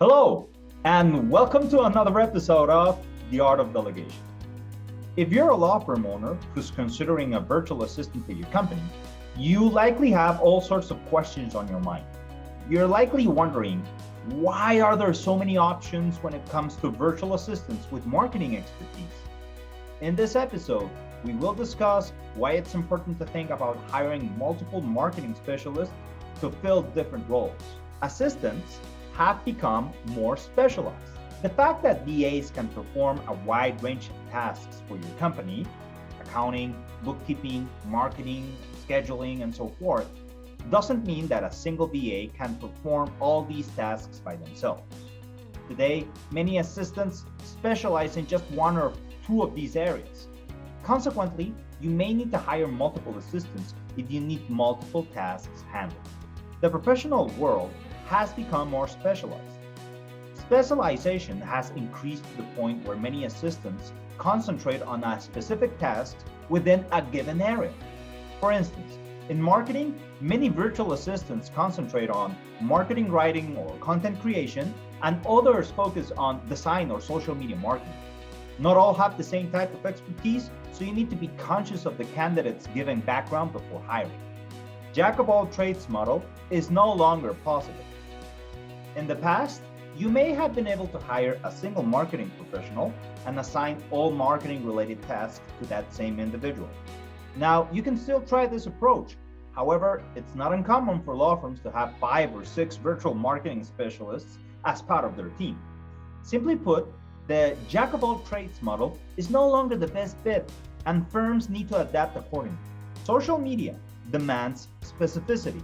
Hello, and welcome to another episode of The Art of Delegation. If you're a law firm owner who's considering a virtual assistant for your company, you likely have all sorts of questions on your mind. You're likely wondering, why are there so many options when it comes to virtual assistants with marketing expertise? In this episode, we will discuss why it's important to think about hiring multiple marketing specialists to fill different roles. Assistants have become more specialized. The fact that VAs can perform a wide range of tasks for your company, accounting, bookkeeping, marketing, scheduling, and so forth, doesn't mean that a single VA can perform all these tasks by themselves. Today, many assistants specialize in just one or two of these areas. Consequently, you may need to hire multiple assistants if you need multiple tasks handled. The professional world has become more specialized. Specialization has increased to the point where many assistants concentrate on a specific task within a given area. For instance, in marketing, many virtual assistants concentrate on marketing writing or content creation, and others focus on design or social media marketing. Not all have the same type of expertise, so you need to be conscious of the candidate's given background before hiring. Jack of all trades model is no longer possible. In the past, you may have been able to hire a single marketing professional and assign all marketing related tasks to that same individual. Now, you can still try this approach. However, it's not uncommon for law firms to have 5 or 6 virtual marketing specialists as part of their team. Simply put, the jack of all trades model is no longer the best fit, and firms need to adapt accordingly. Social media demands specificity.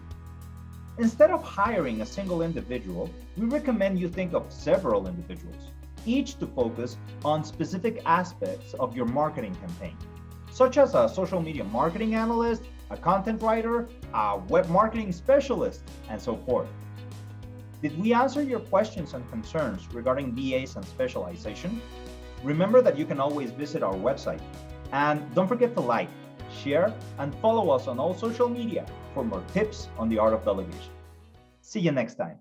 Instead of hiring a single individual, we recommend you think of several individuals, each to focus on specific aspects of your marketing campaign, such as a social media marketing analyst, a content writer, a web marketing specialist, and so forth. Did we answer your questions and concerns regarding VAs and specialization? Remember that you can always visit our website. And don't forget to like, share, and follow us on all social media for more tips on the art of delegation. See you next time.